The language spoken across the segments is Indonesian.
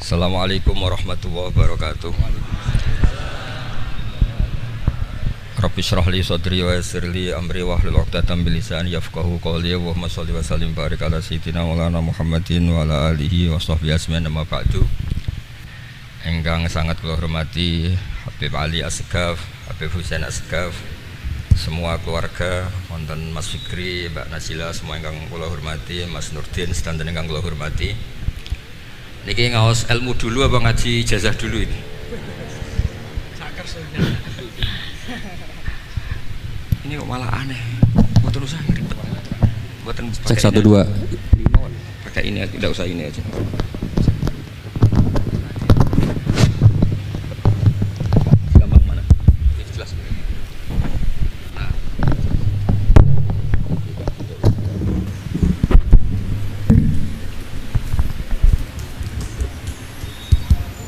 Assalamualaikum warahmatullahi wabarakatuh. Rabbi shrah li sadri wa yassir li amri wahlul 'uqdatam min lisani yafqahu qawli. Allahumma shalli wa sallim barik ala sayyidina Maulana Muhammadin wa ala alihi wa sahbihi ajmain. Amma ba'du. Engkang sangat kula hormati Habib Ali Asgaf, Habib Husain Asgaf, semua keluarga, wonten Mas Fikri, Mbak Nasila, semua ingkang kula hormati, Mas Nurdin sedanten ingkang kula hormati. Niki ngaos ilmu dulu apa ngaji ijazah dulu ini? Ini kok malah aneh. Mboten usah ribet. Mboten cek 1 2. Pakai ini aja, tidak usah ini aja. Gampang mana? Ini jelas. Nah.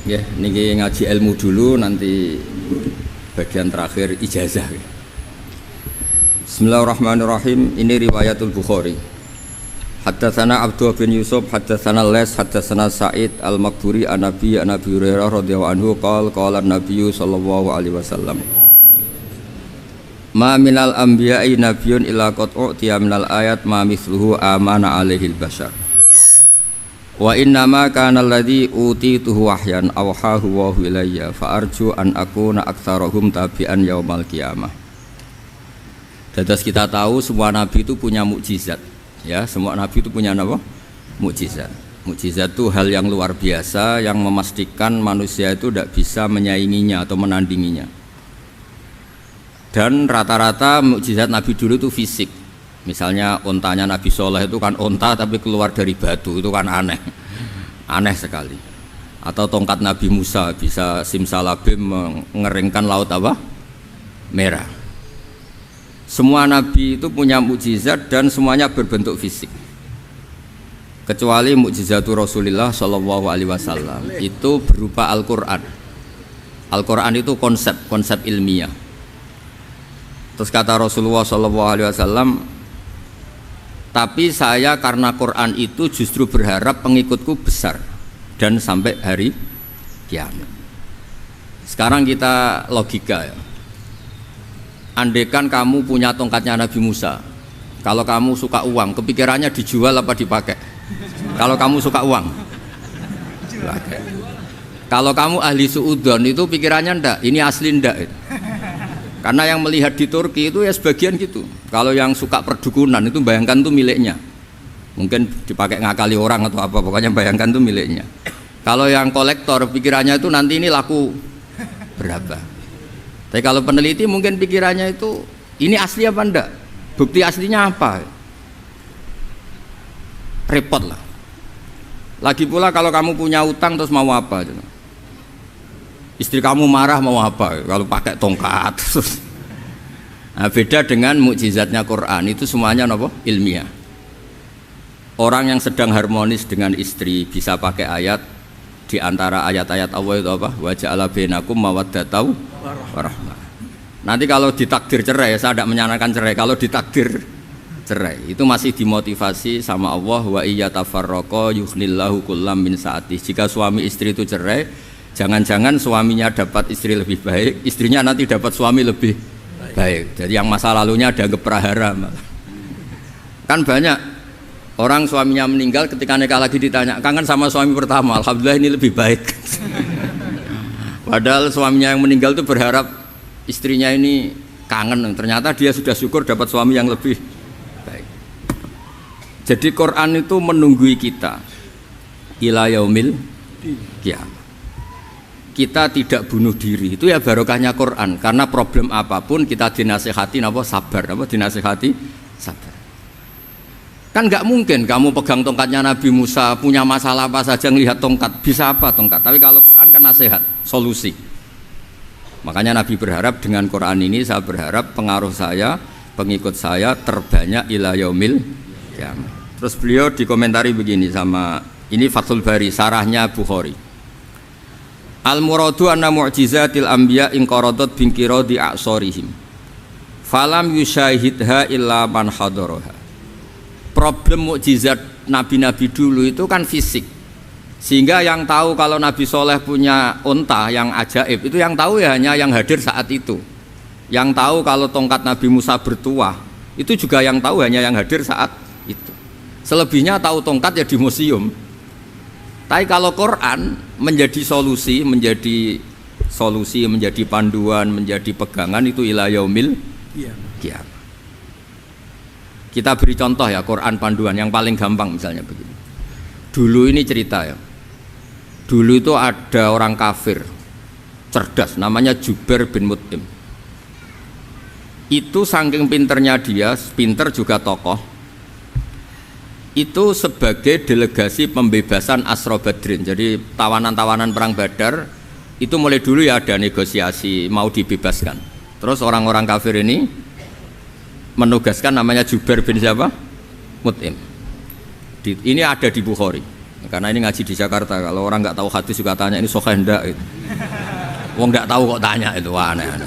Ya, niki ngaji ilmu dulu, nanti bagian terakhir ijazah. Bismillahirrahmanirrahim. Ini riwayatul Bukhari. Haddatsana Abdullah bin Yusuf, haddatsana Les, haddatsana Sa'id al-Maqburi an Nabi Hurairah radhiyallahu anhu qala an-nabiy sallallahu alaihi wasallam. Ma minal anbiya'i nabiyyun illa qad u'tiya minal ayat ma mithluhu amana alaihil bashar. Wa innama kana alladhi utituhu wahyan awhahu wa ilayya fa arju an akuna aktsarahum tabi'an yaumal qiyamah. Dados kita tahu semua nabi itu punya mukjizat, ya, semua nabi itu punya apa? Mukjizat. Mukjizat itu hal yang luar biasa yang memastikan manusia itu tidak bisa menyainginya atau menandinginya. Dan rata-rata mukjizat nabi dulu itu fisik. Misalnya ontanya Nabi Soleh itu kan onta tapi keluar dari batu, itu kan aneh, aneh sekali. Atau tongkat Nabi Musa bisa simsalabim mengeringkan laut apa? Merah. Semua Nabi itu punya mukjizat dan semuanya berbentuk fisik. Kecuali mukjizatul Rasulullah Shallallahu Alaihi Wasallam itu berupa Al-Quran. Al-Quran itu konsep ilmiah. Terus kata Rasulullah Shallallahu Alaihi Wasallam, tapi saya karena Quran itu justru berharap pengikutku besar dan sampai hari kiamat. Sekarang kita logika, ya. Andaikan kamu punya tongkatnya Nabi Musa, kalau kamu suka uang, kepikirannya dijual apa dipakai? Kalau kamu suka uang, dipakai. Kalau kamu ahli suudon itu pikirannya ndak, ini asli ndak. Karena yang melihat di Turki itu ya sebagian gitu. Kalau yang suka perdukunan itu bayangkan tuh miliknya. Mungkin dipakai ngakali orang atau apa, pokoknya bayangkan tuh miliknya. Kalau yang kolektor pikirannya itu nanti ini laku berapa. Tapi kalau peneliti mungkin pikirannya itu ini asli apa enggak? Bukti aslinya apa? Repot lah. Lagi pula kalau kamu punya utang terus mau apa? Istri kamu marah mau apa? Kalau pakai tongkat. Nah, beda dengan mukjizatnya Quran, itu semuanya apa? Ilmiah. Orang yang sedang harmonis dengan istri bisa pakai ayat, di antara ayat-ayat Allah itu apa? Wa ja'ala bainakum mawaddatan warahmah. Nanti kalau ditakdir cerai, saya tidak menyarankan cerai. Kalau ditakdir cerai, itu masih dimotivasi sama Allah, wa iyyatafarraqa yughnillahu kullam min sa'ati. Jika suami istri itu cerai, jangan-jangan suaminya dapat istri lebih baik, istrinya nanti dapat suami lebih baik. Jadi yang masa lalunya ada prahara malah. Kan banyak orang suaminya meninggal ketika nikah lagi ditanya, kangen sama suami pertama, alhamdulillah ini lebih baik. Padahal suaminya yang meninggal itu berharap istrinya ini kangen, ternyata dia sudah syukur dapat suami yang lebih baik. Jadi Quran itu menunggui kita ila yaumil qiyamah. Kita tidak bunuh diri, itu ya barokahnya Quran. Karena problem apapun kita dinasihati apa? Sabar, apa? Dinasihati sabar. Kan nggak mungkin kamu pegang tongkatnya Nabi Musa, punya masalah apa saja ngelihat tongkat, bisa apa tongkat? Tapi kalau Quran kan nasihat, solusi. Makanya Nabi berharap dengan Quran ini, saya berharap pengaruh saya, pengikut saya terbanyak ila yaumil qiyamah. Terus beliau dikomentari begini sama, ini Fathul Bari, sarahnya Bukhari. Al-muradu anna mu'jizatil anbiya inqaradat binqiradi a'sorihim falam yusyahidha illa man hadaraha. Problem mukjizat nabi-nabi dulu itu kan fisik. Sehingga yang tahu kalau Nabi Soleh punya unta yang ajaib itu yang tahu ya hanya yang hadir saat itu. Yang tahu kalau tongkat Nabi Musa bertuah itu juga yang tahu hanya yang hadir saat itu. Selebihnya tahu tongkat ya di museum. Tapi kalau Quran menjadi solusi, menjadi panduan, menjadi pegangan itu ila yaumil qiyamah. Kita beri contoh ya Quran panduan yang paling gampang misalnya begini. Dulu ini cerita ya. Dulu itu ada orang kafir cerdas namanya Jubair bin Mut'im. Itu saking pinternya dia, pinter juga tokoh. Itu sebagai delegasi pembebasan Asra Badrin. Jadi tawanan-tawanan perang Badar itu mulai dulu ya ada negosiasi mau dibebaskan. Terus orang-orang kafir ini menugaskan namanya Jubair bin siapa? Mut'im. Ini ada di Bukhari. Karena ini ngaji di Jakarta. Kalau orang nggak tahu hadis juga tanya ini sahih ndak gitu. Wong nggak tahu kok tanya itu aneh-aneh.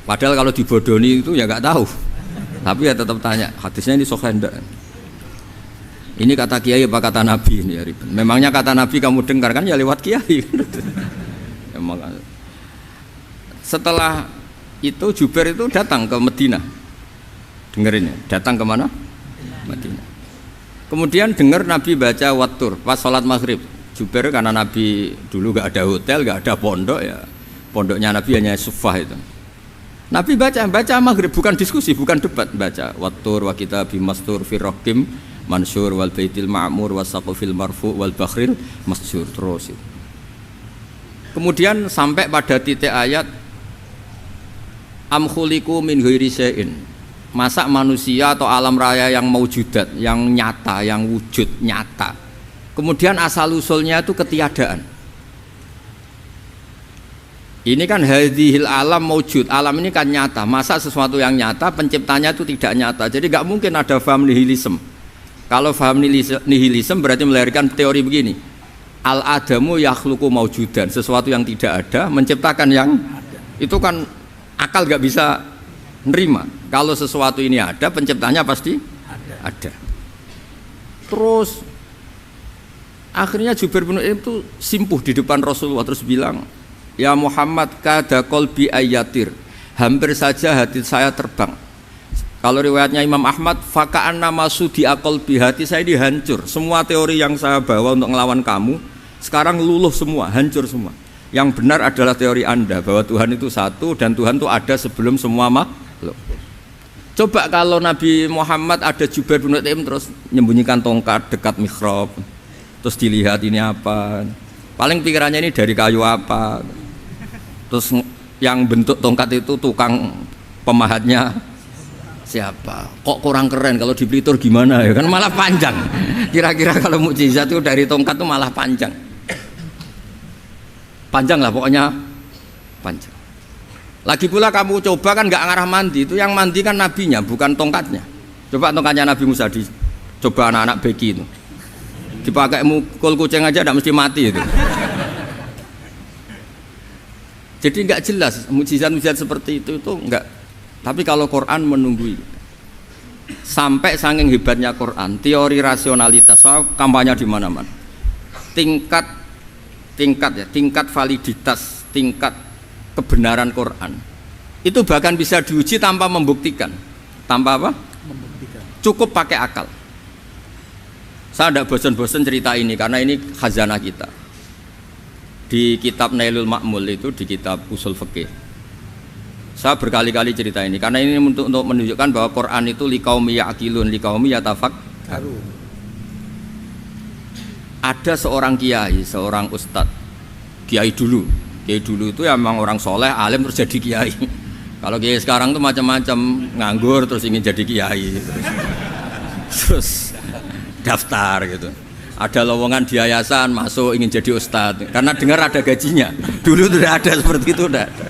Padahal kalau dibodoni itu ya nggak tahu. Tapi ya tetap tanya hadisnya ini sahih ndak. Ini kata kiai apa kata nabi ini ya ribet. Memangnya kata nabi kamu dengar kan ya lewat kiai. Emang. Setelah itu Jubair itu datang ke Madinah. Dengerin ya, datang ke mana? Madinah. Kemudian dengar Nabi baca Wattur pas sholat maghrib. Jubair karena Nabi dulu gak ada hotel, gak ada pondok ya. Pondoknya Nabi hanya sufah itu. Nabi baca maghrib, bukan diskusi, bukan debat, baca Wattur wa kitabi mastur fi raqim mansur wal baitil ma'mur wasaqfil marfu wal bakhril masjur terus. Kemudian sampai pada titik ayat am khuliqu min ghairi syai'in. Masa manusia atau alam raya yang maujudat, yang nyata, yang wujud nyata. Kemudian asal usulnya itu ketiadaan. Ini kan hadhil alam maujud, alam ini kan nyata. Masa sesuatu yang nyata penciptanya itu tidak nyata. Jadi nggak mungkin ada faham nihilisme. Kalau faham nihilisme berarti melahirkan teori begini. Al adamu yakhluqu maujudan, sesuatu yang tidak ada menciptakan yang ada. Itu kan akal nggak bisa nerima. Kalau sesuatu ini ada, penciptanya pasti ada. Terus akhirnya Jubair bin Mut'im itu simpuh di depan Rasulullah terus bilang, ya Muhammad kada qalbi ayatir, hampir saja hati saya terbang. Kalau riwayatnya Imam Ahmad, faka'anna masudi aqalbi, hati saya dihancur. Semua teori yang saya bawa untuk ngelawan kamu sekarang luluh semua, hancur semua. Yang benar adalah teori Anda bahwa Tuhan itu satu dan Tuhan itu ada sebelum semua makhluk. Coba kalau Nabi Muhammad ada Jubair bin Mut'im terus menyembunyikan tongkat dekat mihrab, terus dilihat ini apa, paling pikirannya ini dari kayu apa, terus yang bentuk tongkat itu tukang pemahatnya siapa, kok kurang keren, kalau di Blitur gimana ya kan malah panjang. Kira-kira kalau mukjizat itu dari tongkat itu malah panjang lah pokoknya panjang. Lagi pula kamu coba kan nggak ngarah mandi, itu yang mandi kan nabinya bukan tongkatnya. Coba tongkatnya Nabi Musa dicoba anak-anak beki itu, dipakai mukul kucing aja tidak mesti mati itu. Jadi nggak jelas mukjizat-mukjizat seperti itu nggak. Tapi kalau Quran menunggui sampai saking hebatnya Quran, teori rasionalitas soal kampanye di mana-mana, tingkat validitas, tingkat kebenaran Quran itu bahkan bisa diuji tanpa membuktikan. Tanpa apa? Membuktikan. Cukup pakai akal. Saya tidak bosan-bosan cerita ini karena ini khazanah kita. Di kitab Nailul Ma'mul itu, di kitab Usul Fiqih, saya berkali-kali cerita ini karena ini untuk menunjukkan bahwa Quran itu liqaumi ya'qilun, liqaumi yatafakkarun. Ada seorang kiai, seorang ustadz, kiai dulu itu ya memang orang soleh, alim terus jadi kiai. Kalau kiai sekarang tuh macam-macam, nganggur terus ingin jadi kiai, terus daftar gitu. Ada lowongan di yayasan masuk ingin jadi ustadz karena dengar ada gajinya. Dulu tidak ada seperti itu, tidak ada.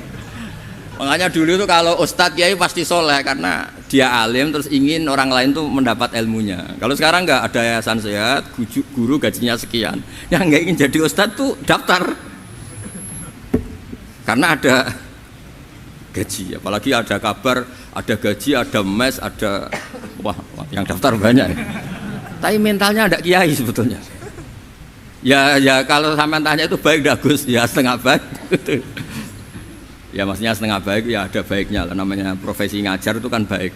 Makanya dulu tuh kalau ustadz kiai pasti soleh karena dia alim terus ingin orang lain tuh mendapat ilmunya. Kalau sekarang nggak ada yayasan sehat, guru gajinya sekian, yang nggak ingin jadi ustadz tuh daftar. Karena ada gaji, apalagi ada kabar, ada gaji, ada mes, ada wah yang daftar banyak. Tapi mentalnya ada kiai sebetulnya. Ya kalau sampean tanya itu baik dah Gus, ya setengah baik. Ya maksudnya setengah baik ya ada baiknya lah, namanya profesi ngajar itu kan baik.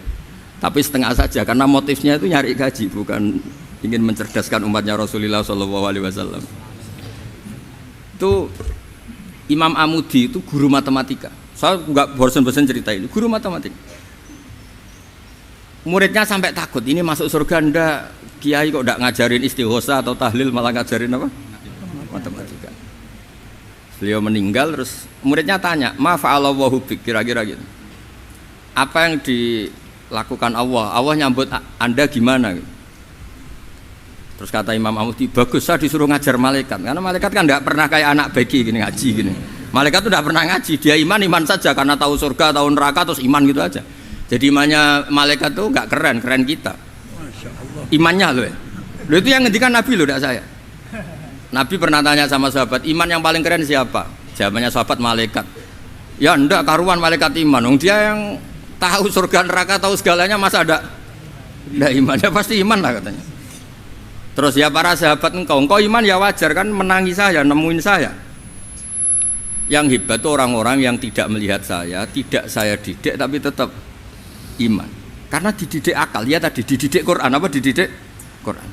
Tapi setengah saja karena motifnya itu nyari gaji, bukan ingin mencerdaskan umatnya Rasulullah SAW. Itu Imam Amudi itu guru matematika. Saya nggak bosan-bosan cerita ini, guru matematika. Muridnya sampai takut, ini masuk surga ndak, kiai kok ndak ngajarin istighosa atau tahlil malah ngajarin apa? Matematika. Beliau meninggal terus muridnya tanya, "Ma fa'alallahu bik?" Kira-kira gitu. Apa yang dilakukan Allah? Allah nyambut Anda gimana? Terus kata Imam Amudi, "Bagus, saya disuruh ngajar malaikat." Karena malaikat kan ndak pernah kayak anak beki gini ngaji gini. Malaikat itu ndak pernah ngaji, dia iman saja karena tahu surga, tahu neraka terus iman gitu aja. Jadi imannya malaikat tuh nggak keren kita. Imannya loh. Loh itu yang ngendikan Nabi loh, tidak saya. Nabi pernah tanya sama sahabat, iman yang paling keren siapa? Jawabannya sahabat, malaikat. Ya ndak karuan malaikat iman. Dia yang tahu surga neraka, tahu segalanya, masa ada ndak iman? Ya pasti iman lah katanya. Terus ya para sahabat, engkau iman ya wajar kan menangi saya, nemuin saya. Yang hebat itu orang-orang yang tidak melihat saya, tidak saya didik tapi tetap iman. Karena dididik akal, ya tadi dididik Quran, apa dididik Quran.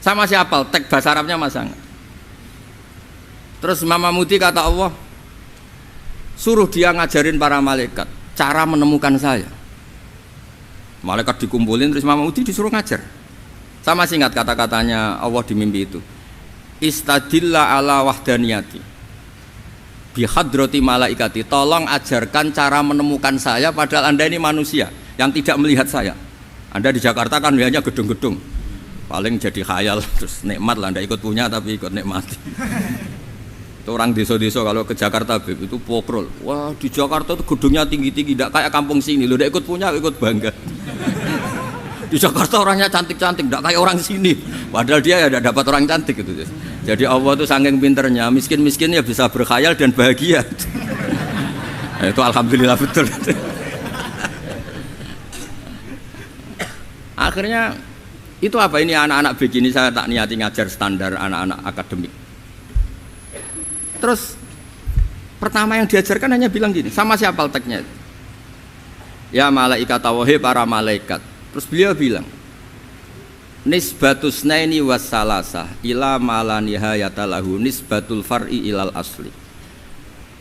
Sama siapa? Teks bahasa Arabnya masang. Terus Imam Amudi kata Allah, suruh dia ngajarin para malaikat cara menemukan saya. Malaikat dikumpulin, terus Imam Amudi disuruh ngajar. Sama singkat kata-katanya Allah di mimpi itu. Istadilla ala wahdaniyati bihadrati malaikati, tolong ajarkan cara menemukan saya padahal Anda ini manusia yang tidak melihat saya. Anda di Jakarta kan hanya gedung-gedung, paling jadi khayal, terus nikmat lah, Anda ikut punya tapi ikut nikmati. Itu orang desa-desa kalau ke Jakarta itu pokrol, wah di Jakarta itu gedungnya tinggi-tinggi, tidak kayak kampung sini, lo ikut punya ikut bangga. Di Jakarta orangnya cantik-cantik, tidak kayak orang sini, padahal dia ya tidak dapat orang cantik gitu. Jadi Allah itu saking pinternya, miskin-miskin ya bisa berkhayal dan bahagia. Nah, itu alhamdulillah betul. Akhirnya itu apa ini anak-anak begini saya tak niati ngajar standar anak-anak akademik. Terus pertama yang diajarkan hanya bilang gini, sama siapa teknya? Ya malaikat wahai para malaikat. Terus beliau bilang, nisbatus naini wassalasah ila mala nihayata lahu nisbatul far'i ilal asli.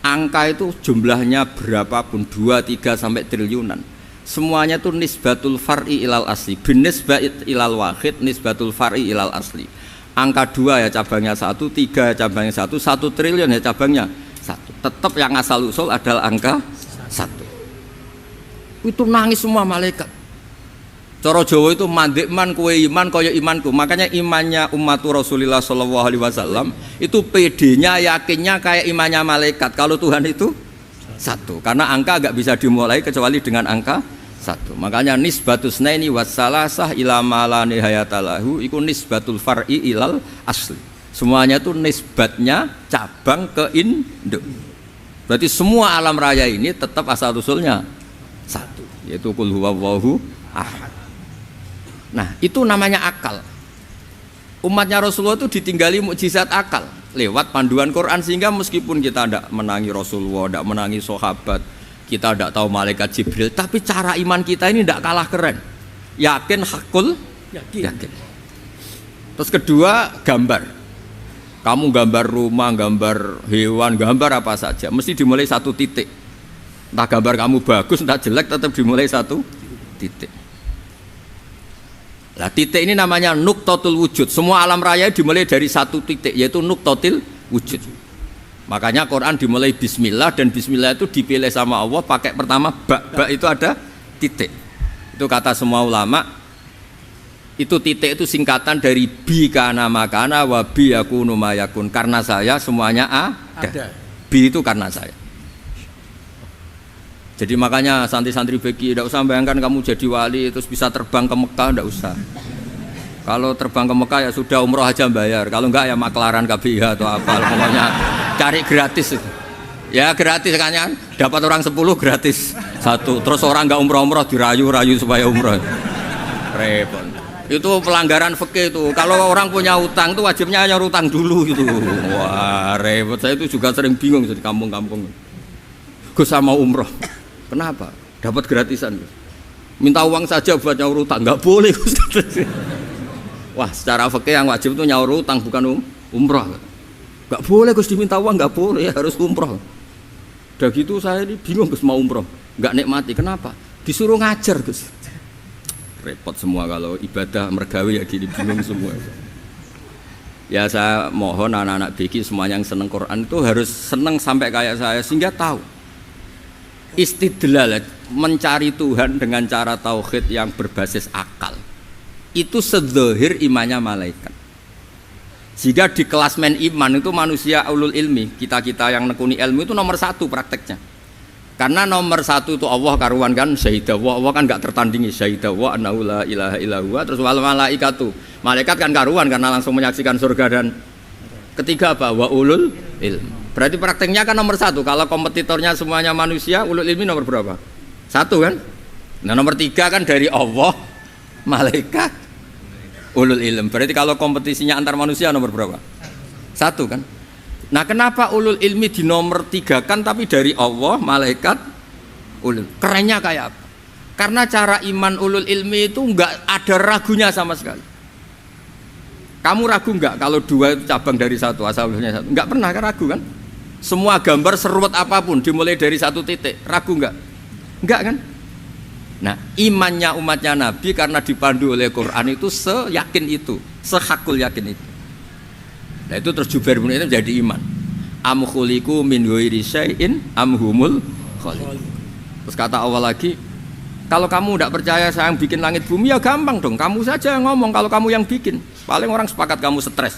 Angka itu jumlahnya berapapun 2, 3 sampai triliunan, semuanya itu nisbatul far'i ilal asli. Bin nisbat ilal wahid nisbatul far'i ilal asli. Angka 2 ya cabangnya 1, 3 ya cabangnya 1, 1 triliun ya cabangnya 1. Tetap yang asal usul adalah angka 1. Itu nangis semua malaikat. Cara Jawa itu mandekman kue iman kaya imanku. Makanya imannya umat Rasulullah SAW itu PD-nya, yakinnya kayak imannya malaikat. Kalau Tuhan itu 1, karena angka agak bisa dimulai kecuali dengan angka 1. Makanya nisbatus naini wassalasah ila ma la nihayata lahu iku nisbatul far'i ilal asli. Semuanya itu nisbatnya cabang ke induk. Berarti semua alam raya ini tetap asal usulnya 1, yaitu qul huwallahu ahad. Nah itu namanya akal. Umatnya Rasulullah itu ditinggali mukjizat akal lewat panduan Quran, sehingga meskipun kita tidak menangi Rasulullah, tidak menangi sahabat, kita tidak tahu malaikat Jibril, tapi cara iman kita ini tidak kalah keren. Yakin, hakul, yakin. Terus kedua, gambar. Kamu gambar rumah, gambar hewan, gambar apa saja, mesti dimulai 1 titik. Entah gambar kamu bagus, entah jelek, tetap dimulai 1 titik. Nah titik ini namanya nuqtatul wujud. Semua alam raya dimulai dari 1 titik, yaitu nuqtatil wujud. Makanya Quran dimulai bismillah, dan bismillah itu dipilih sama Allah pakai pertama ba itu ada titik. Itu kata semua ulama, itu titik itu singkatan dari bi kana makana wa bi yakunu mayakun. Karena saya semuanya ada. Bi itu karena saya. Jadi makanya santri-santri beki tidak usah bayangkan kamu jadi wali terus bisa terbang ke Mekah, tidak usah. Kalau terbang ke Mekah ya sudah umroh aja bayar. Kalau enggak ya maklaran KBH atau apa, pokoknya cari gratis. Ya gratis kan, dapat orang 10 gratis 1. Terus orang enggak umroh-umroh dirayu-rayu supaya umroh. Repot. Itu pelanggaran fikih itu. Kalau orang punya utang itu wajibnya nyaur utang dulu gitu. Wah, repot. Saya itu juga sering bingung di kampung-kampung. Gus sama umroh. Kenapa? Dapat gratisan. Minta uang saja buat nyaur utang, nggak boleh Gus. Wah, secara fikih yang wajib itu nyaur utang bukan umroh. Nggak boleh Gus diminta uang, nggak boleh, harus umroh. Udah gitu saya ini bingung Gus mau umroh, nggak nikmati. Kenapa? Disuruh ngajar Gus. Repot semua kalau ibadah mergawe ya gini, bingung semua. Ya saya mohon anak-anak BK semuanya yang seneng Quran itu harus seneng sampai kayak saya sehingga tahu istidlal, mencari Tuhan dengan cara tauhid yang berbasis akal itu sedzahir imannya malaikat. Jika di klasmen iman itu manusia ulul ilmi, kita-kita yang nekuni ilmu itu nomor satu prakteknya. Karena nomor satu itu Allah karuan kan, syahidah Allah kan gak tertandingi, syahidah Allah annahu la ilaha illallah. Terus wal malaikatu, malaikat kan karuan karena langsung menyaksikan surga. Dan ketiga apa? Wa ulul ilmi. Berarti prakteknya kan nomor satu. Kalau kompetitornya semuanya manusia, ulul ilmi nomor berapa? Satu kan? Nah nomor tiga kan dari Allah, malaikat, ulul ilm. Berarti kalau kompetisinya antar manusia nomor berapa? Satu kan? Nah kenapa ulul ilmi di nomor tiga kan tapi dari Allah, malaikat, ulul. Kerennya kayak apa? Karena cara iman ulul ilmi itu enggak ada ragunya sama sekali. Kamu ragu enggak kalau dua itu cabang dari satu, asalnya satu? Enggak pernah kan ragu kan? Semua gambar seruat apapun dimulai dari satu titik, ragu enggak? Enggak kan? Nah imannya umatnya Nabi karena dipandu oleh Quran itu seyakin itu, sehakul yakin itu. Nah itu terus Jubair bin itu menjadi iman. Am khuliqu min ghairi syai'in am humul khaliq. Terus kata Allah lagi, kalau kamu tidak percaya saya yang bikin langit bumi ya gampang dong, kamu saja yang ngomong kalau kamu yang bikin. Paling orang sepakat kamu stres.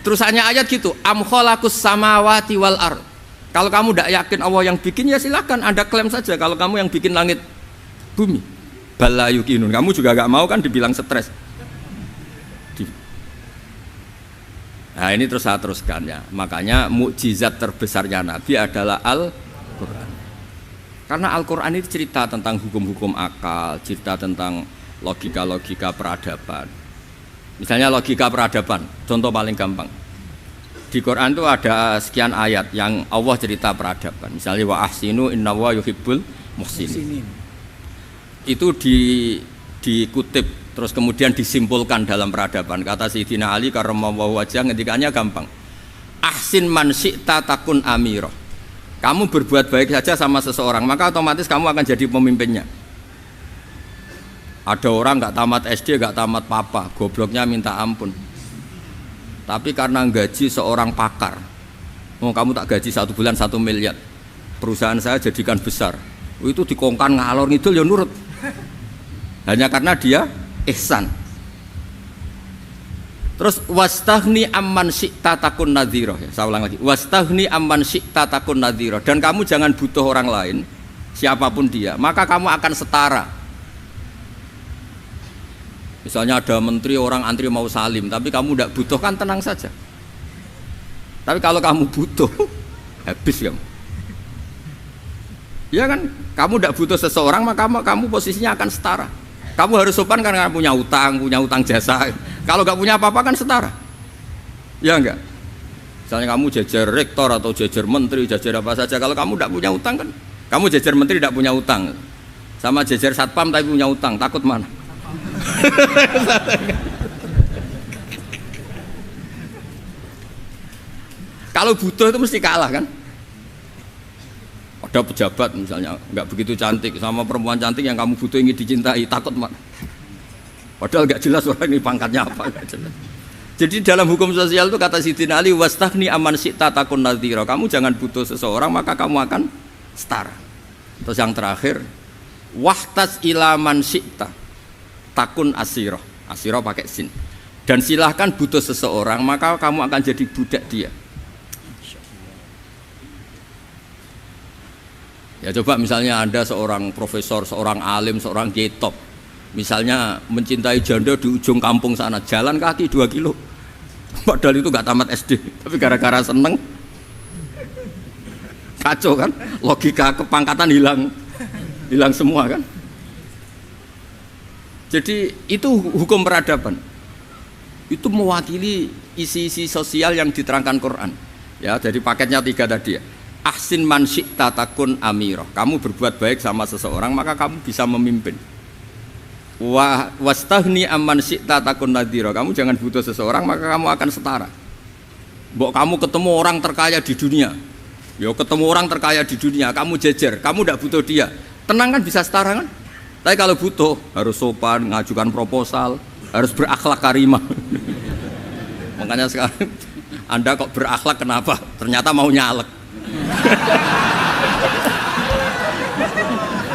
Terus hanya ayat gitu, am khalaqus samawati wal ard. Kalau kamu tidak yakin Allah yang bikin ya silakan Anda klaim saja kalau kamu yang bikin langit bumi. Bala yuqinun. Kamu juga gak mau kan dibilang stres. Nah ini terus saya teruskan ya. Makanya mukjizat terbesarnya Nabi adalah Al-Quran. Karena Al-Quran itu cerita tentang hukum-hukum akal, cerita tentang logika-logika peradaban. Misalnya logika peradaban, contoh paling gampang. Di Quran itu ada sekian ayat yang Allah cerita peradaban. Misalnya wa ahsinu innallaha yuhibbul muhsinin. Itu dikutip terus kemudian disimpulkan dalam peradaban. Kata Sayyidina Ali karramallahu wajhah ngendikannya gampang. Ahsin man syi'ta takun amirah. Kamu berbuat baik saja sama seseorang, maka otomatis kamu akan jadi pemimpinnya. Ada orang nggak tamat SD, nggak tamat papa, gobloknya minta ampun. Tapi karena gaji seorang pakar, kamu tak gaji 1 bulan 1 miliar, perusahaan saya jadikan besar. Itu dikongkan ngalor ngidul ya nurut. Hanya karena dia ihsan. Terus wastaghni amman syi'ta takun nadhira. Ya, saya ulang lagi. Wastaghni amman syi'ta takun nadhira. Dan kamu jangan butuh orang lain, siapapun dia, maka kamu akan setara. Misalnya ada menteri orang antri mau salim, tapi kamu tidak butuh kan tenang saja. Tapi kalau kamu butuh, habis kamu. Ya kan, kamu tidak butuh seseorang, maka kamu posisinya akan setara. Kamu harus sopan karena punya utang jasa. Kalau nggak punya apa-apa kan setara. Ya enggak? Misalnya kamu jajar rektor atau jajar menteri, jajar apa saja. Kalau kamu tidak punya utang kan, kamu jajar menteri tidak punya utang. Sama jajar satpam tapi punya utang, takut mana? Kalau butuh itu mesti kalah kan? Ada pejabat misalnya nggak begitu cantik sama perempuan cantik yang kamu butuh ingin dicintai, takut mana? Padahal nggak jelas orang ini pangkatnya apa, nggak jelas. Jadi dalam hukum sosial itu kata Sayyidina Ali, wastaghni amman syi'ta takun nadhira. Kamu jangan butuh seseorang maka kamu akan setara. Terus yang terakhir, wahtas ila man syi'ta takun asirah. Asirah pakai sin. Dan silahkan butuh seseorang maka kamu akan jadi budak dia. Ya coba misalnya Anda seorang profesor, seorang alim, seorang kiai top, misalnya mencintai janda di ujung kampung sana, jalan kaki 2 kilo, padahal itu gak tamat SD, tapi gara-gara seneng, kacau kan, logika kepangkatan hilang semua kan. Jadi itu hukum peradaban. Itu mewakili isi-isi sosial yang diterangkan Quran. Ya, dari paketnya 3 tadi ya. Ahsin man syi'ta takun amirah. Kamu berbuat baik sama seseorang maka kamu bisa memimpin. Wastahni amman syi'ta takun nadhira. Kamu jangan butuh seseorang maka kamu akan setara. Mbok kamu ketemu orang terkaya di dunia. Yo ketemu orang terkaya di dunia, kamu jejer, kamu tidak butuh dia. Tenang kan bisa setara kan? Tapi kalau butuh harus sopan, ngajukan proposal, harus berakhlak karimah. Makanya sekarang Anda kok berakhlak kenapa? Ternyata mau nyalek.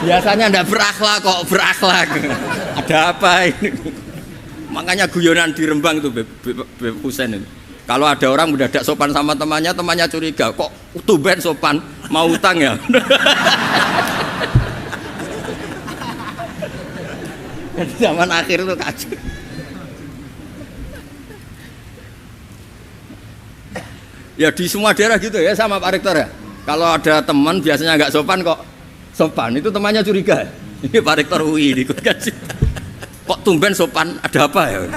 Biasanya Anda berakhlak kok berakhlak. Ada apa ini? Makanya guyonan di Rembang itu Beb Husain itu. Kalau ada orang udah tidak sopan sama temannya, temannya curiga, kok tumben sopan, mau utang ya? Zaman akhir itu kacau. Ya di semua daerah gitu ya sama Pak Rektor ya. Kalau ada teman biasanya nggak sopan kok sopan, itu temannya curiga. Ini Pak Rektor UI ikut kaji. Kok tumben sopan, ada apa ya?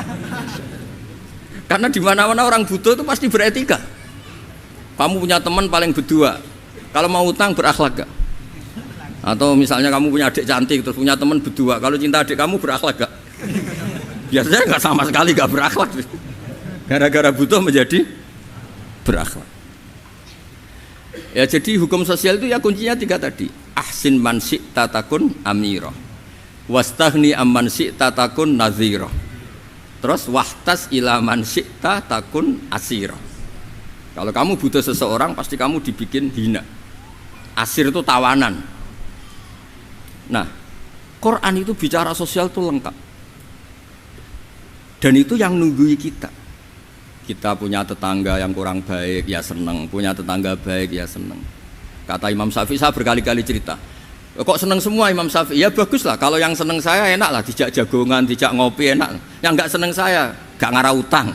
Karena di mana-mana orang butuh itu pasti beretika. Kamu punya teman paling berdua, kalau mau utang berakhlak gak? Atau misalnya kamu punya adik cantik terus punya teman berdua, kalau cinta adik kamu berakhlak gak? Biasanya nggak sama sekali gak berakhlak. Gara-gara butuh menjadi berakhlak. Ya jadi hukum sosial itu ya kuncinya 3 tadi. Ahsin man syi'ta takun amirah. Wastahni amman syi'ta takun nadhirah. Terus wahtas ila man syi'ta takun asirah. Kalau kamu butuh seseorang pasti kamu dibikin hina. Asir itu tawanan. Nah, Quran itu bicara sosial itu lengkap. Dan itu yang nunggui kita. Kita punya tetangga yang kurang baik, ya seneng. Punya tetangga baik, ya seneng. Kata Imam Syafi'i, saya berkali-kali cerita. Kok seneng semua Imam Syafi'i? Ya bagus lah, kalau yang seneng saya enak lah, dijak jagongan, dijak ngopi enak. Yang nggak seneng saya, gak ngarah utang.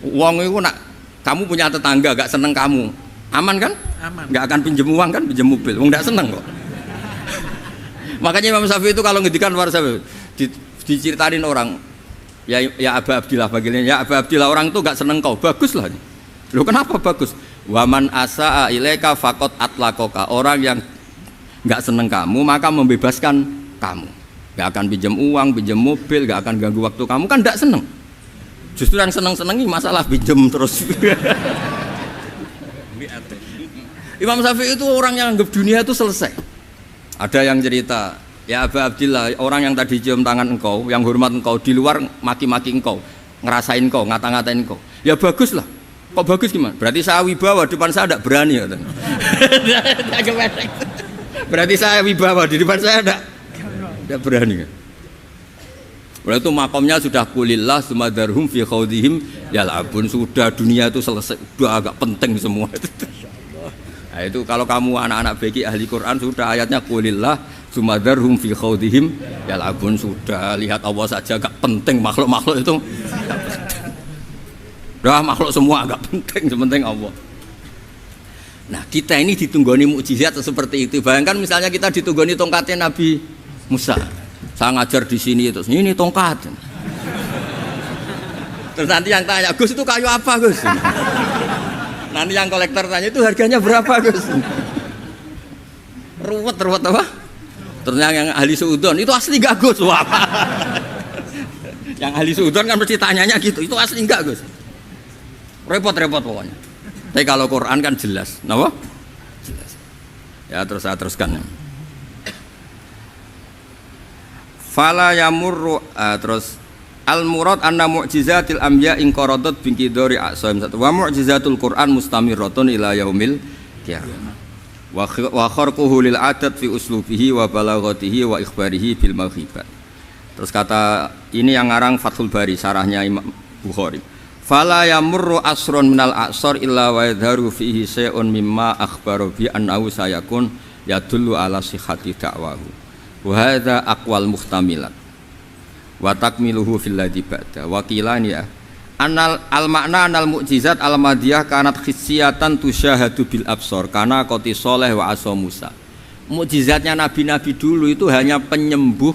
Uang itu nak, kamu punya tetangga gak seneng kamu, aman kan? Aman. Gak akan pinjem uang kan, pinjem mobil. Uang gak seneng kok. Makanya Imam Syafi'i itu kalau ngedikan luar Syafi'i, diceritain orang, ya Aba Abdillah bagiannya, ya Aba Abdillah orang itu gak seneng kau, bagus lah. Loh kenapa bagus? Waman asa'a ilaika faqad atlaqaka. Orang yang enggak seneng kamu maka membebaskan kamu. Enggak akan pinjam uang, pinjam mobil, enggak akan ganggu waktu kamu kan enggak seneng. Justru yang seneng-senengi masalah pinjam terus. Imam Syafi'i itu orang yang anggap dunia itu selesai. Ada yang cerita, ya Aba Abdillah, orang yang tadi cium tangan engkau, yang hormat engkau di luar maki-maki engkau, ngerasain engkau, ngata-ngatain engkau. Ya baguslah. Kok bagus gimana? Berarti saya wibawa, depan saya tidak berani ya. Berarti saya wibawa, di depan saya tidak berani ya. Berarti itu makomnya sudah kulillah sumadarhum fi khawdihim yal'abun. Sudah dunia itu selesai, sudah agak penting semua. Nah itu kalau kamu anak-anak beki ahli Quran sudah ayatnya kulillah sumadarhum fi khawdihim yal'abun. Sudah lihat Allah saja agak penting, makhluk-makhluk itu dah makhluk semua agak penting, sepenting Allah. Nah kita ini ditunggoni mukjizat seperti itu. Bayangkan misalnya kita ditunggoni tongkatnya Nabi Musa. Saya ngajar di sini terus ini tongkat. Terus nanti yang tanya, Gus itu kayu apa Gus? Nanti yang kolektor tanya itu harganya berapa Gus? Ruwet apa? Terus yang ahli suudon itu asli gak Gus? Wah. Yang ahli suudon kan mesti tanyanya gitu, itu asli enggak Gus? Repot-repot pokoknya. Tapi kalau Quran kan jelas, kenapa? Jelas. Ya terus saya teruskan. Fala yamurru terus al murad anna mu'jizatil anbiya in qaradat bin qidari aqsam wa mu'jizatul Quran mustamirratun ila yaumil qiyamah. Wa kharquhu lil adat fi uslubihi wa balaghatihi wa ikhbarihi bil maghibat. Terus kata ini yang ngarang Fathul Bari sarahnya Imam Bukhari. Fala yamurru asrun minal aqsar illa wa yadharu fihi syai'un mimma akhbaru bi annahu sayakun yadullu ala sihhati da'wahu. Wa hadza aqwal muhtamilat. Wa takmiluhu fil ladzi ba'da. Wa qilani ya. Anal al makna anal mukjizat al madiyah kanat khissiyatan tusyahadu bil absar kana qati sholeh wa asa Musa. mukjizatnya nabi-nabi dulu itu hanya penyembuh,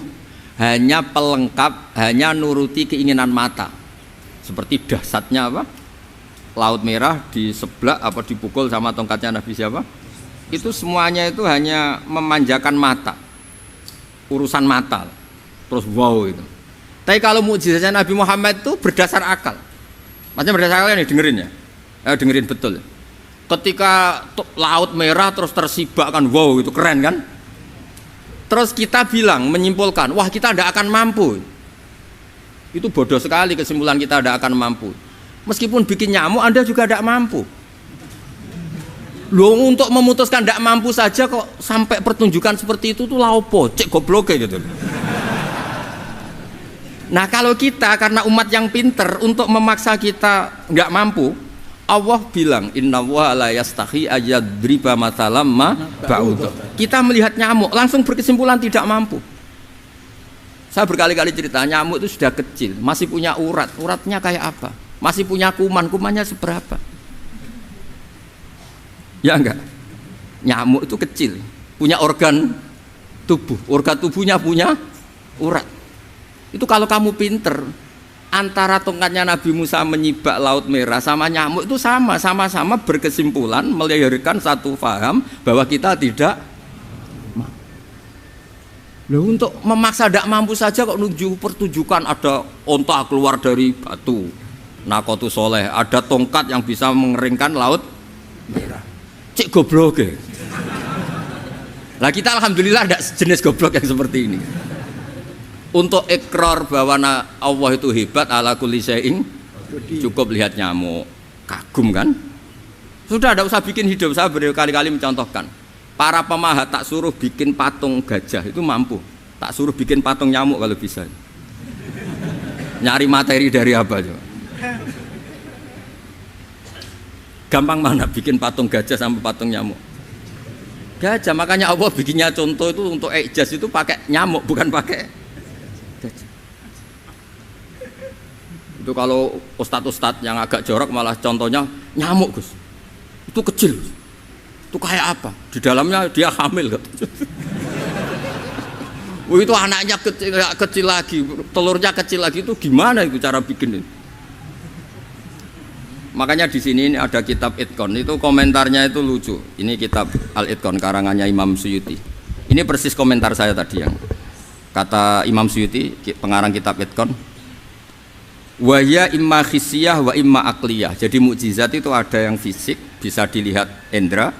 hanya pelengkap, hanya nuruti keinginan mata. Seperti dahsyatnya apa? Laut Merah diseblak apa dipukul sama tongkatnya Nabi siapa? Itu semuanya itu hanya memanjakan mata. Urusan mata. Terus wow itu. Tapi kalau mukjizatnya Nabi Muhammad itu berdasar akal. Maksudnya berdasar akal nih dengerin ya. Dengerin betul. Ketika Laut Merah terus tersibak kan, wow itu keren kan? Terus kita bilang, menyimpulkan, wah kita tidak akan mampu. Itu bodoh sekali kesimpulan kita tidak akan mampu. Meskipun bikin nyamuk Anda juga tidak mampu. Loh, untuk memutuskan tidak mampu saja kok sampai pertunjukan seperti itu tuh laopo, cek goblok gitu. Nah kalau kita karena umat yang pinter untuk memaksa kita nggak mampu, Allah bilang innallaha la yastahi ayadriba mathalam ma ba'ud. Kita melihat nyamuk langsung berkesimpulan tidak mampu. Saya berkali-kali cerita nyamuk itu sudah kecil, masih punya urat, uratnya kayak apa? Masih punya kuman, kumannya seberapa? Ya enggak? Nyamuk itu kecil, punya organ tubuhnya punya urat. Itu kalau kamu pinter, antara tongkatnya Nabi Musa menyibak Laut Merah sama nyamuk itu sama-sama berkesimpulan melahirkan satu faham bahwa kita tidak. Loh, untuk memaksa tidak mampu saja kok menuju pertunjukan ada onta keluar dari batu Nakotu Soleh, ada tongkat yang bisa mengeringkan Laut Merah. Cik goblok ya. Nah kita alhamdulillah tidak jenis goblok yang seperti ini. Untuk ikrar bahwa Allah itu hebat ala kulli syai'in, cukup lihat nyamuk, kagum kan? Sudah tidak usah bikin hidup. Saya berkali-kali mencontohkan. Para pemahat tak suruh bikin patung gajah itu mampu, tak suruh bikin patung nyamuk kalau bisa. Nyari materi dari apa coba? Gampang mana bikin patung gajah sama patung nyamuk? Gajah, makanya Allah bikinnya contoh itu untuk ijaz itu pakai nyamuk bukan pakai gajah. Itu kalau ustadz-ustadz yang agak jorok malah contohnya nyamuk Gus. Itu kecil. Itu kayak apa? Di dalamnya dia hamil kan? Itu anaknya kecil lagi, telurnya kecil lagi, itu gimana itu cara bikin itu? Makanya di sini ini ada kitab Itqon, itu komentarnya itu lucu. Ini kitab Al-Itqon karangannya Imam Suyuti. Ini persis komentar saya tadi yang kata Imam Suyuti, pengarang kitab Itqon. Wa ya imma khissiyah wa imma aqliyah. Jadi mukjizat itu ada yang fisik, bisa dilihat indra,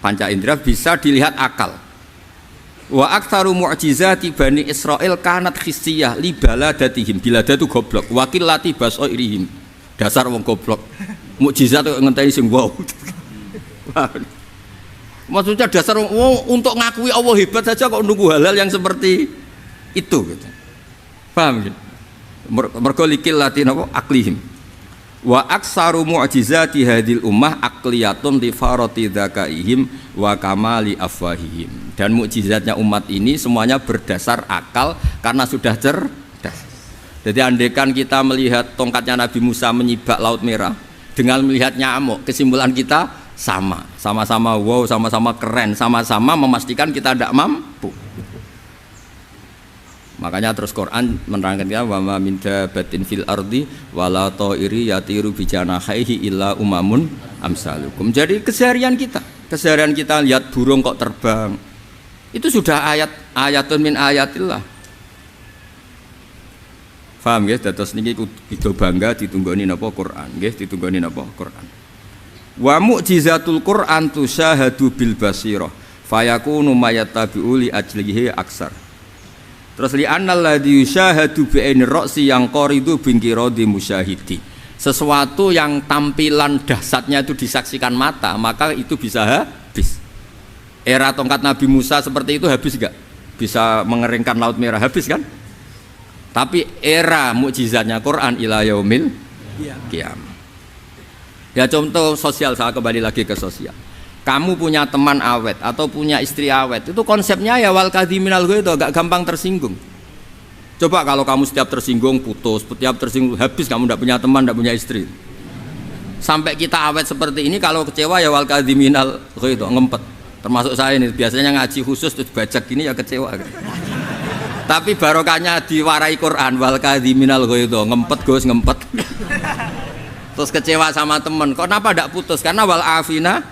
panca indra, bisa dilihat akal. Wa aktsaru mu'jizati Bani Israil kanat khissiyah li baladatihim. Bilada itu goblok, wakillati basairihim. Dasar wong goblok. Mukjizat kok ngenteni sing wow. Maksudnya dasar wong untuk ngakui Allah hebat saja kok nunggu hal-hal yang seperti itu gitu. Paham gitu? Mergo likil latin apa aklihim. Wa aksaru mu'jizati hadil ummah aqliyatun li farati dzakaihim wa kamali afwahihim. Dan mukjizatnya umat ini semuanya berdasar akal karena sudah cerdas. Jadi andaikan kita melihat tongkatnya Nabi Musa menyibak Laut Merah dengan melihat nyamuk, kesimpulan kita sama-sama wow, sama-sama keren, sama-sama memastikan kita tidak mampu. Makanya terus Quran menerangkan kita wa ma min dabatin fil ardi wala ta'iri yatiru bi janahihi illa umamun amsalukum. Jadi keseharian kita lihat burung kok terbang. Itu sudah ayatun min ayatillah. Paham nggih? Dados niki kudu bangga ditunggoni napa Quran, nggih ditunggoni napa Quran. Wa mu'jizatul Quran tusyahadu bil basirah fayakunu mayattabi'u li ajlihi aksar. Terus li annal ladzi yusyahadu bi ainir ra'si yang qaridu bingkiradi musyahidi. Sesuatu yang tampilan dahsyatnya itu disaksikan mata, maka itu bisa habis. Era tongkat Nabi Musa seperti itu habis enggak? Bisa mengeringkan Laut Merah, habis kan? Tapi era mukjizatnya Quran ila yaumil qiyamah. Ya contoh sosial, saya kembali lagi ke sosial. Kamu punya teman awet atau punya istri awet, itu konsepnya ya wal kadhiminal ghaidh, agak gampang tersinggung. Coba kalau kamu setiap tersinggung putus, setiap tersinggung habis, kamu tidak punya teman, tidak punya istri. Sampai kita awet seperti ini, kalau kecewa ya wal kadhiminal ghaidh, ngempet. Termasuk saya ini biasanya ngaji khusus terus bajak gini ya kecewa. Tapi barokahnya diwarai Quran wal kadhiminal ghaidha, ngempet Gus, ngempet. Terus kecewa sama teman. Kenapa tidak putus? Karena wal afina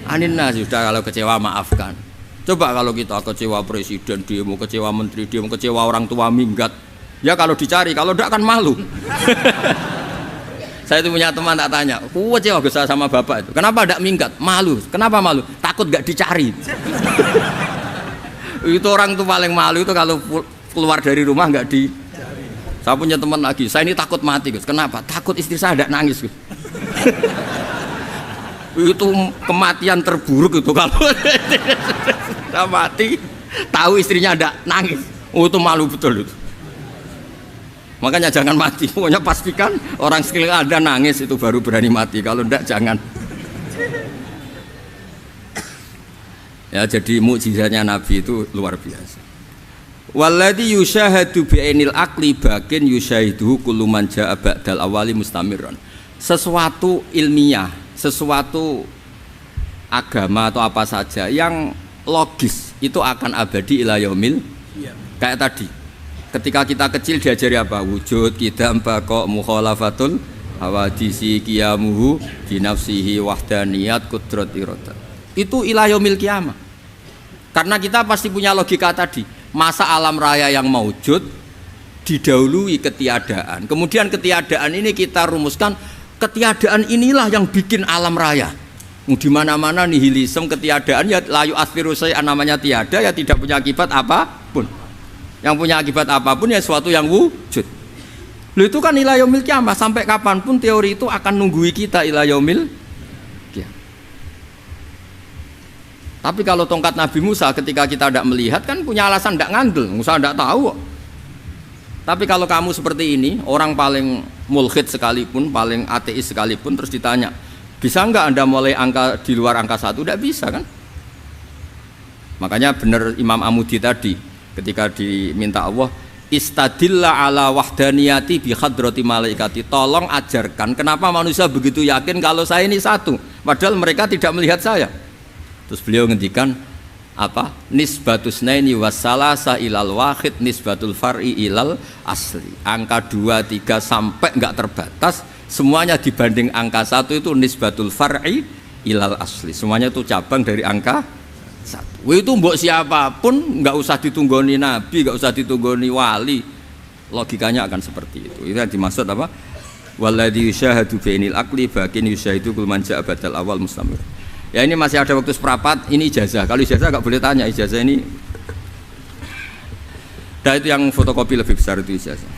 aninna, sudah kalau kecewa maafkan. Coba kalau kita kecewa presiden demo, kecewa menteri demo, kecewa orang tua minggat. Ya kalau dicari, kalau tidak kan malu. Saya itu punya teman tak tanya, kecewa Gus sama bapak itu. Kenapa tidak minggat? Malu. Kenapa malu? Takut nggak dicari. Itu orang tuh paling malu itu kalau keluar dari rumah nggak di. Saya punya teman lagi, saya ini takut mati Gus. Kenapa? Takut istri saya tidak nangis Gus. Itu kematian terburuk itu kalau sudah mati, tahu istrinya tidak nangis. Oh itu malu betul itu. Makanya jangan mati. Pokoknya pastikan orang sekeliling Anda nangis itu baru berani mati. Kalau tidak jangan. Ya jadi mukjizatnya Nabi itu luar biasa. Walladzi yusyahadu bi'ainil aqli bakin yusyahiduhu kullu man jaa ba'dal awali mustamirran. Sesuatu ilmiah, sesuatu agama atau apa saja yang logis itu akan abadi ila yaumil. Kayak tadi. Ketika kita kecil diajari apa? Wujud, qidam, baqa, mukhalafatul hawadisi, qiyamuhu binafsihi, wahdaniyat, qudrat, iradah. Itu ila yaumil qiyamah. Karena kita pasti punya logika tadi. Masa alam raya yang maujud didahului ketiadaan. Kemudian ketiadaan ini kita rumuskan, ketiadaan inilah yang bikin alam raya. Di mana-mana nihilisme, ketiadaan ya layu asfiru say'an, namanya tiada ya tidak punya akibat apapun. Yang punya akibat apapun ya sesuatu yang wujud. Loh itu kan ila yaumil qiyamah, sampai kapanpun teori itu akan nunggui kita ila yaumil qiyamah. Tapi kalau tongkat Nabi Musa ketika kita tidak melihat kan punya alasan tidak ngandel, Musa tidak tahu. Tapi kalau kamu seperti ini, orang paling mulhid sekalipun, paling ateis sekalipun, terus ditanya, bisa enggak Anda mulai angka di luar angka 1? Tidak bisa kan? Makanya benar Imam Amudi tadi ketika diminta Allah, istadilla ala wahdaniyati bi hadrati malaikati, tolong ajarkan kenapa manusia begitu yakin kalau saya ini satu padahal mereka tidak melihat saya. Terus beliau ngendikan apa? Nisbatus naini wassalasa ilal wahid nisbatul far'i ilal asli. Angka 2, 3 sampai enggak terbatas, semuanya dibanding angka 1 itu nisbatul far'i ilal asli. Semuanya itu cabang dari angka 1. Itu mbok siapapun enggak usah ditunggoni nabi, enggak usah ditunggoni wali. Logikanya akan seperti itu. Itu yang dimaksud apa? Walladzi yusyahadu bainil aqli bakin yusyahidu kul man ja'a badal awal mustamir. Ya ini masih ada waktu seperempat, ini ijazah. Kalau ijazah enggak boleh tanya, ijazah ini. Nah itu yang fotokopi lebih besar itu ijazah.